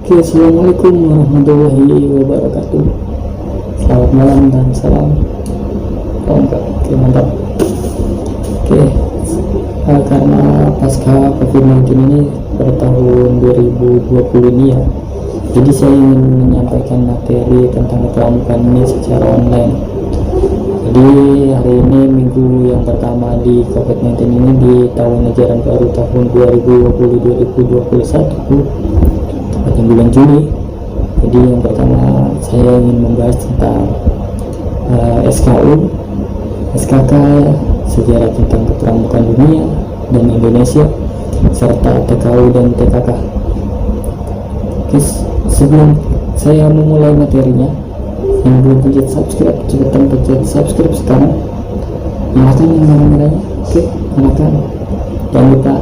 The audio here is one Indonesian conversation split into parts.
Oke, assalamualaikum warahmatullahi wabarakatuh. Selamat malam dan salam. Oh enggak, oke mantap. Oke, karena pasca COVID-19 ini pada tahun 2020 ini ya, jadi saya ingin menyampaikan materi tentang kepramukaan ini secara online. Jadi hari ini minggu yang pertama di COVID-19 ini di tahun ajaran baru tahun 2020-2021, tepatnya bulan Juni. Jadi yang pertama saya ingin membahas tentang SKU, SKK, sejarah tentang kepramukaan dunia dan Indonesia, serta TKU dan TKK. Oke, sebelum saya memulai materinya, yang belum pencet subscribe, cepetan pencet subscribe sekarang, nyalakan yang merah-merahnya. Oke, nyalakan, jangan lupa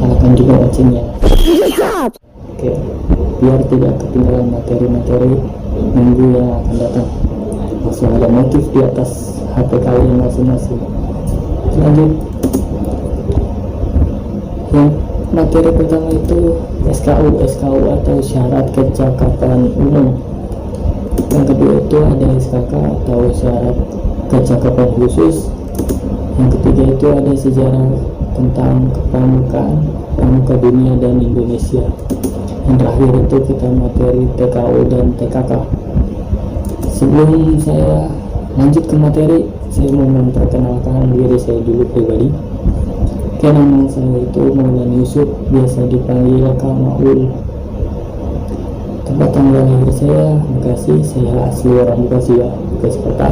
nyalakan juga loncengnya. Oke, biar tidak ketinggalan materi-materi minggu yang akan datang, langsung ada notif di atas HP kalian masing-masing. Lanjut, yang materi pertama itu SKU atau syarat kecakapan umum. Yang kedua itu ada SKK atau syarat kecakapan khusus. Yang ketiga itu ada sejarah tentang kepramukaan, pramuka dunia dan Indonesia. Yang terakhir itu kita materi TKU dan TKK. Sebelum saya lanjut ke materi, saya mau memperkenalkan diri saya dulu pribadi. Oke, nama saya itu Maulana Yusuf, biasa dipanggil Kang Maul. Tempat tanggal lahir saya Bekasi, saya asli orang Bekasi ya, Bekasi Kota.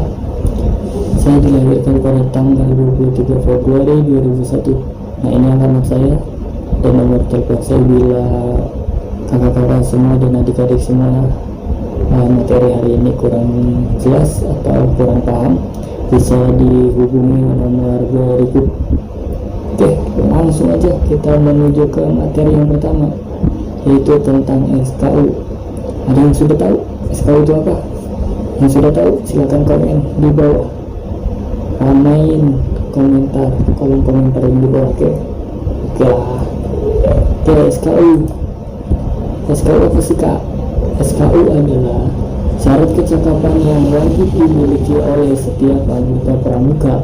Saya dilahirkan pada tanggal 23 Februari 2001. Nah, ini alamat saya dan nomor telepon saya bila kakak-kakak semua dan adik-adik semua materi hari ini kurang jelas atau kurang paham, bisa dihubungi nomor berikut. Oke, langsung aja kita menuju ke materi yang pertama, yaitu tentang SKU. Ada yang sudah tahu SKU itu apa? Yang sudah tahu silakan komen di bawah, ramein komentar, kolom komentar di bawah. Oke lah. Oke, SKU apa sih kak? SKU adalah syarat kecakapan yang wajib dimiliki oleh setiap anggota pramuka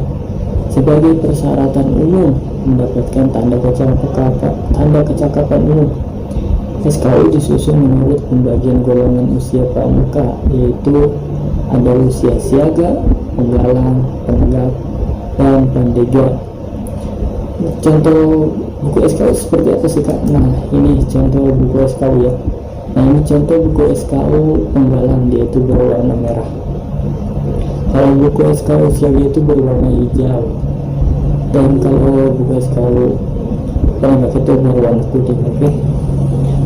sebagai persyaratan umum mendapatkan tanda kecakapan umum. SKU disusun menurut pembagian golongan usia pramuka, yaitu ada usia siaga, penggalang, penegak, dan pendega. Contoh buku SKU seperti apa sih kak? Nah, ini contoh buku SKU ya. Nah, ini contoh buku SKU penggalang, dia itu berwarna merah. Kalau buku SKU siaga itu berwarna hijau, dan kalau buku SKU penegak itu berwarna putih. Oke.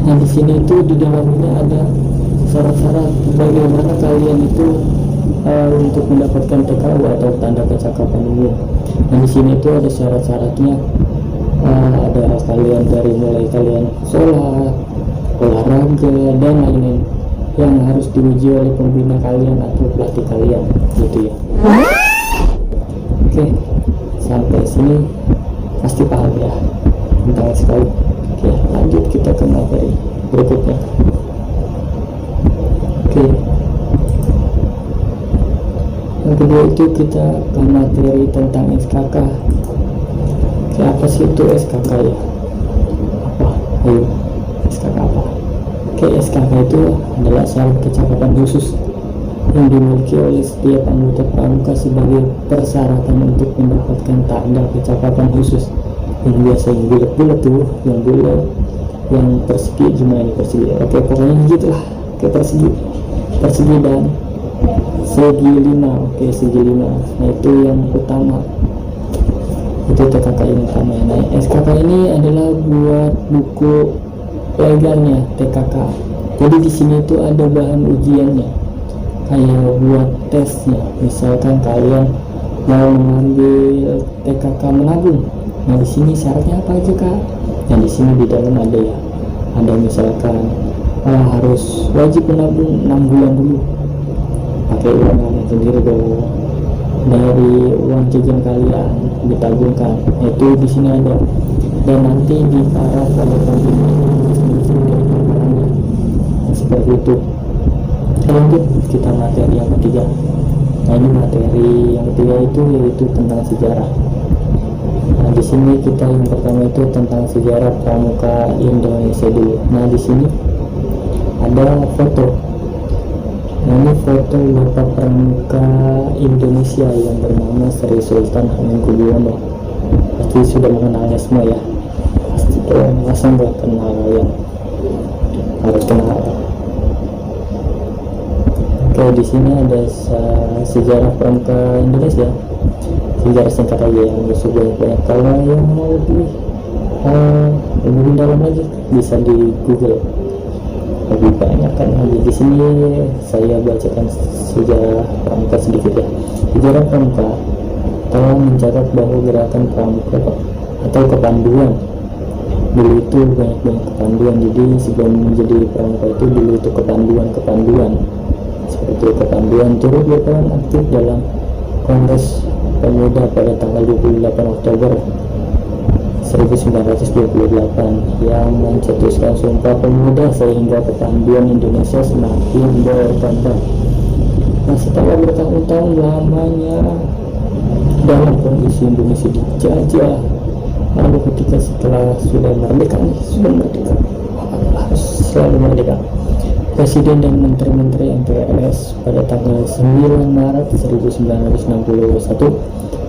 Nah, di sini itu di dalamnya ada syarat-syarat bagaimana kalian itu untuk mendapatkan TKU atau tanda kecakapan umum. Nah, di sini itu ada syarat-syaratnya. Ada kalian dari mulai kalian sholat, olahraga, dan lain-lain yang harus diuji oleh pembina kalian atau pelatih kalian, gitu ya. Oke, sampai sini pasti paham ya tentang SKU. Oke, lanjut kita ke materi berikutnya. Oke, yang kedua itu kita ke materi tentang SKK. Oke, apa sih itu SKK ya? Apa? Ayo, SKK apa? Oke, SKK itu adalah syarat kecakapan khusus yang dimiliki oleh setiap anggota pramuka sebagai persyaratan untuk mendapatkan tanda kecakapan khusus. Yang biasa yang bulat-bulat tuh, yang bulat, yang persegi, gimana ini persegi? Oke, pokoknya gitu lah. Oke, persegi dan segi 5. Oke, segi 5. Nah, itu yang utama, itu TKK yang utama. Nah, SKK ini adalah buat buku legalnya TKK. Jadi di sini itu ada bahan ujiannya, kayak buat tesnya. Misalkan kalian mau mengambil TKK menabung. Nah, di sini syaratnya apa aja kak? Nah, di sini di dalam ada ya. Ada misalkan harus wajib menabung 6 bulan dulu. Pakai uang kalian sendiri dong. Dari uang jajan kalian ditabungkan. Itu di sini ada. Dan nanti di para oleh pembina seperti itu. Lanjut kita materi yang ketiga. Nah, ini materi yang ketiga itu yaitu tentang sejarah. Nah, di sini kita yang pertama itu tentang sejarah pramuka Indonesia dulu. Nah, di sini ada foto. Nah, ini foto Bapak Pramuka Indonesia yang bernama Sri Sultan Hamengkubuwono. Pasti sudah mengenalnya semua ya. Pasti masa nggak kenal, yang harus kenal. Oke, di sini ada sejarah pramuka Indonesia. Sejarah singkat aja yang banyak. Kalau yang mau lebih dalam lagi bisa di Google. Lebih banyak kan lagi di sini saya bacakan sejarah pramuka sedikit ya. Sejarah pramuka telah mencatat bahwa gerakan pramuka atau kepanduan dulu itu banyak kepanduan. Jadi sebelum menjadi pramuka itu dulu itu kepanduan seperti kepanduan turut berperan aktif dalam Kongres Pemuda pada tanggal 28 Oktober 1928 yang mencetuskan Sumpah Pemuda sehingga kepanduan Indonesia semakin berkembang. Nah, setelah bertahun-tahun lamanya dalam kondisi Indonesia dijajah, lalu ketika setelah sudah merdeka harus selalu merdeka, Presiden dan Menteri-Menteri MPRS pada tanggal 9 Maret 1961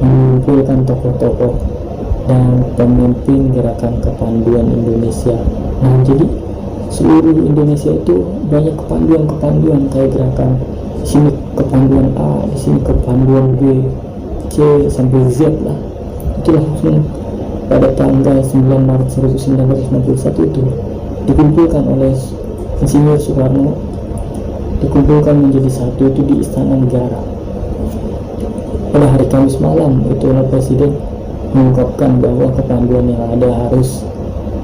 mengumpulkan tokoh-tokoh dan pemimpin gerakan kepanduan Indonesia. Nah, jadi seluruh Indonesia itu banyak kepanduan kayak gerakan di sini kepanduan A, di sini kepanduan B, C sampai Z lah. Itulah langsung pada tanggal 9 Maret 1961 itu dikumpulkan oleh Insinyur Soekarno, dikumpulkan menjadi satu itu di Istana Negara. Pada hari Kamis malam itulah Presiden mengungkapkan bahwa kepanduan yang ada harus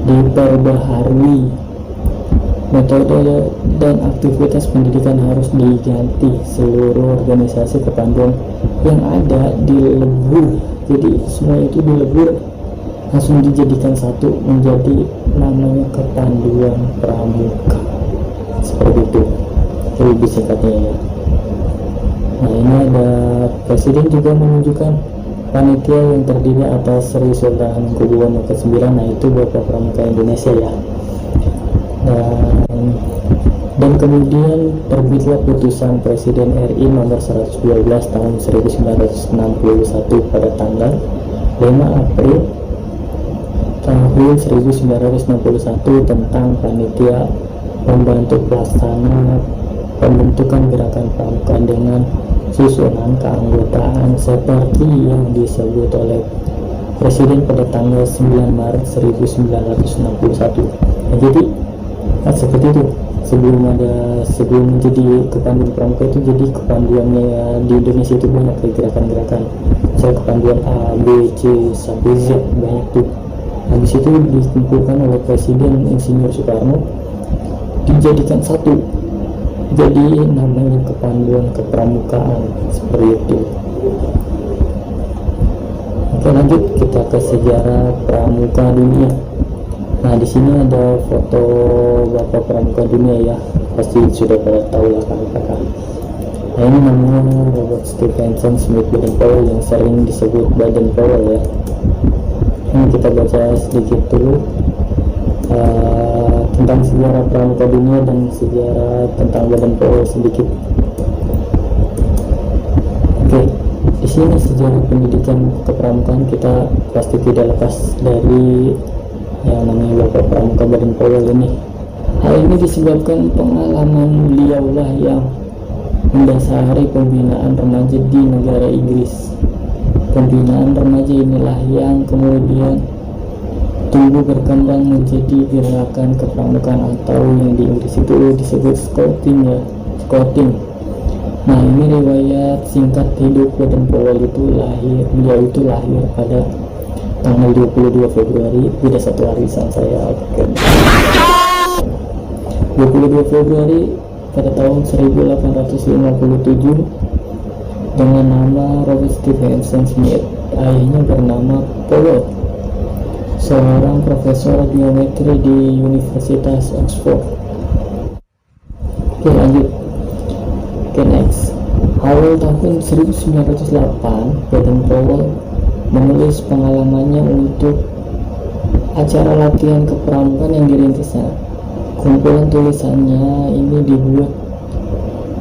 diperbaharui, metode dan aktivitas pendidikan harus diganti, seluruh organisasi kepanduan yang ada dilebur. Jadi semua itu dilebur, langsung dijadikan satu menjadi namanya kepanduan pramuka. Seperti itu lebih singkatnya ya. Nah, ini ada Presiden juga menunjukkan panitia yang terdiri atas Sri Sultan Hamengkubuwono ke-9. Nah, itu Bapak Pramuka Indonesia ya. Dan kemudian terbitlah putusan Presiden RI nomor 112 tahun 1961 pada tanggal 5 April tahun 1961 tentang panitia membantu pelaksana pembentukan gerakan pramuka dengan susunan keanggotaan seperti yang disebut oleh Presiden pada tanggal 9 Maret 1961. Nah, jadi seperti itu. Sebelum menjadi kepanduan pramuka itu, jadi kepanduannya di Indonesia itu banyak gerakan-gerakan. Misalnya kepanduan A, B, C sampai Z banyak tuh. Habis itu dikumpulkan oleh Presiden Insinyur Soekarno, dijadikan satu, jadi namanya kepanduan kepramukaan seperti itu. Oke, lanjut kita ke sejarah pramuka dunia. Nah, di sini ada foto Bapak Pramuka Dunia ya, pasti sudah pada tahu lah kakak. Nah, ini namanya Robert Stephenson Smith Baden-Powell yang sering disebut Baden-Powell ya. Ini kita baca sedikit dulu tentang sejarah pramuka dunia dan sejarah tentang Baden-Powell sedikit. Oke, di sini sejarah pendidikan kepramukaan kita pasti tidak lepas dari yang namanya Bapak Pramuka Baden-Powell ini. Hal ini disebabkan pengalaman beliau lah yang mendasari pembinaan remaja di negara Inggris. Pembinaan remaja inilah yang kemudian tumbuh berkembang menjadi gerakan kepramukaan atau yang di Inggris itu disebut scouting ya, scouting. Nah, ini riwayat singkat hidup Baden-Powell beliau itu lahir pada tanggal 22 Februari, beda satu hari sama saya. 22 Februari pada tahun 1857 dengan nama Robert Stephenson Smith. Ayahnya bernama Powell, seorang profesor geometri di Universitas Oxford. Oke, lanjut. Oke, next. Awal tahun 1908, Baden Powell menulis pengalamannya untuk acara latihan kepramukaan yang dirintisnya. Kumpulan tulisannya ini dibuat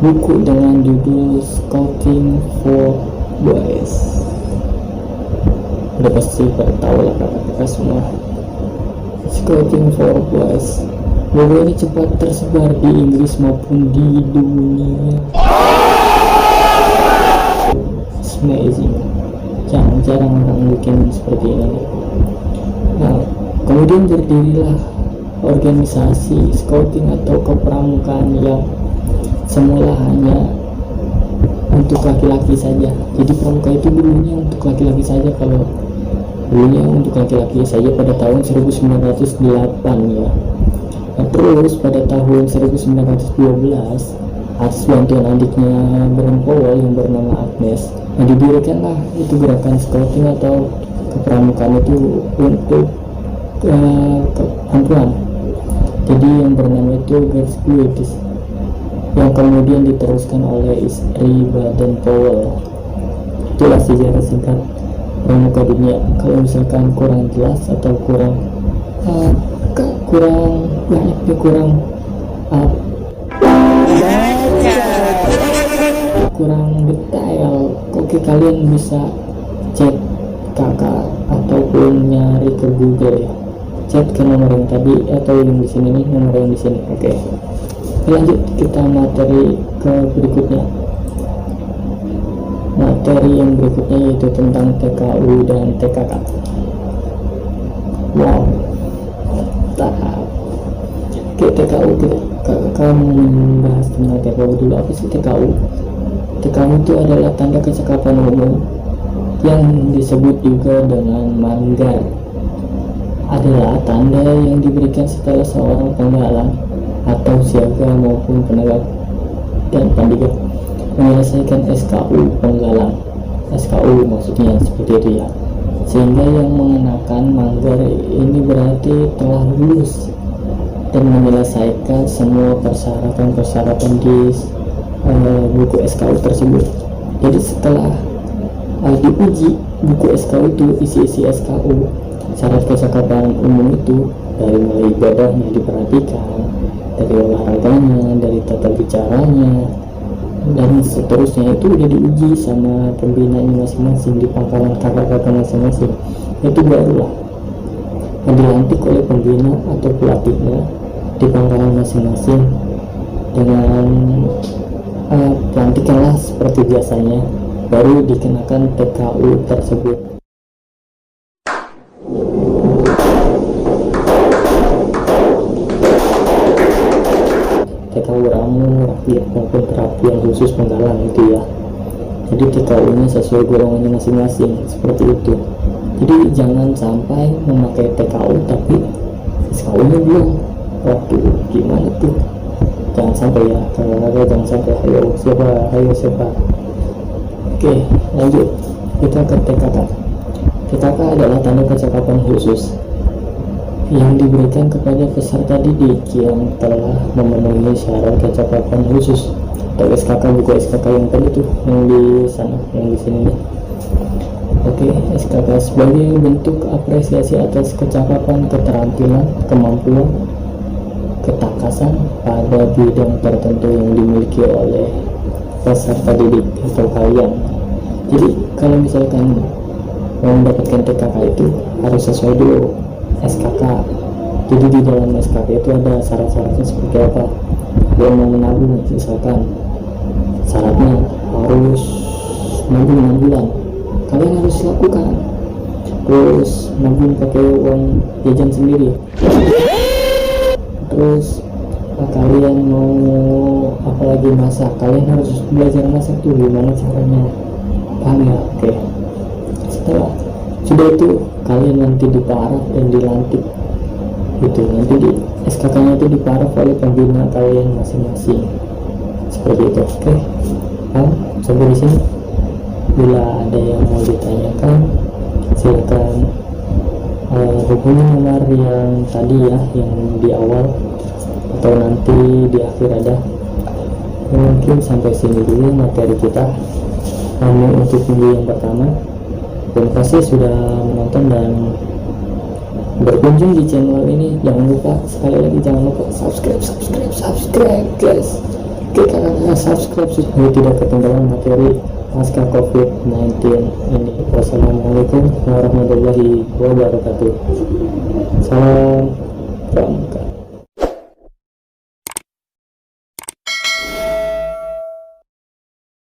buku dengan judul Scouting for Boys. Udah pasti pada tahu lah kakak-kakak semua. Scouting for Boys. Buku ini cepat tersebar di Inggris maupun di dunia. It's amazing. Jarang-jarang orang bikin seperti ini. Nah, kemudian berdirilah organisasi scouting atau kepramukaan yang semula hanya untuk laki-laki saja. Jadi pramuka itu dulunya untuk laki-laki saja, kalau dulunya untuk laki-laki saja pada tahun 1908 ya. Nah, terus pada tahun 1912 atas bantuan adiknya Baden Powell yang bernama Agnes, didirikanlah itu gerakan scouting atau kepramukaan itu untuk perempuan. Jadi yang bernama itu Girls Guides, yang kemudian diteruskan oleh istri Baden Powell. Itulah sejarah singkat pramuka dunia. Kalau misalkan kurang jelas atau kurang detail, oke, kalian bisa cek kakak ataupun nyari ke Google ya, chat ke nomor yang tadi atau yang di sini nih, nomor yang di sini. Oke. Lanjut kita materi ke berikutnya. Materi yang berikutnya yaitu tentang TKU dan TKK. Wow, tahap. Oke, TKU kita membahas tentang TKU dulu. Apa sih TKU? TKU itu adalah tanda kecakapan umum yang disebut juga dengan manggar. Adalah tanda yang diberikan setelah seorang penggalang atau siaga maupun penegak dan pendidik menyelesaikan SKU penggalang. SKU maksudnya seperti itu ya. Sehingga yang mengenakan manggar ini berarti telah lulus dan menyelesaikan semua persyaratan di buku SKU tersebut. Jadi setelah diuji buku SKU itu, isi SKU, syarat kecakapan umum itu dari mulai ibadahnya diperhatikan, dari olahraganya, dari tata bicaranya, dan seterusnya itu udah diuji sama pembinanya masing-masing di pangkalan kakak-kakak masing-masing. Itu barulah dilantik oleh pembina atau pelatihnya di pangkalan masing-masing dengan pelantikan lah seperti biasanya, baru dikenakan TKU tersebut. TKU ramu, rakyat maupun perapian khusus penggalang itu ya. Jadi TKU nya sesuai golongannya masing-masing seperti itu. Jadi jangan sampai memakai TKU tapi SKU nya belum. Waduh, gimana tuh? Jangan sampai ya, kakak-kakak jangan sampai. Ayo siapa? Oke, lanjut kita ke TKK. TKK adalah tanda kecakapan khusus yang diberikan kepada peserta didik yang telah memenuhi syarat kecakapan khusus atau SKK, buku SKK yang tadi tuh yang di sana, yang di sini nih. Oke, SKK sebagai bentuk apresiasi atas kecakapan, keterampilan, kemampuan, ketakasan pada bidang tertentu yang dimiliki oleh peserta didik atau kalian. Jadi kalau misalkan mau mendapatkan TKK itu harus sesuai dulu SKK. Jadi di dalam SKK itu ada syarat-syaratnya seperti apa. Dia mau menabung misalkan syaratnya harus nabung 6 bulan, kalian harus lakukan. Terus nabung pakai uang jajan sendiri. Terus kalian mau apalagi masak, kalian harus belajar masak tuh gimana caranya, paham ya? Oke. Setelah sudah itu kalian nanti diparaf dan dilantik gitu, nanti di SKK nya itu diparaf oleh pembina kalian masing-masing seperti itu. Oke, paham sampai di sini? Bila ada yang mau ditanyakan silakan hubungi nomor yang tadi ya, yang di awal atau nanti di akhir ada. Mungkin sampai sini dulu materi kita untuk minggu yang pertama. Terima kasih sudah menonton dan berkunjung di channel ini. Jangan lupa, sekali lagi jangan lupa subscribe guys, klik subscribe supaya tidak ketinggalan materi pasca COVID-19 ini. Wassalamualaikum warahmatullahi wabarakatuh. Salam pramuka.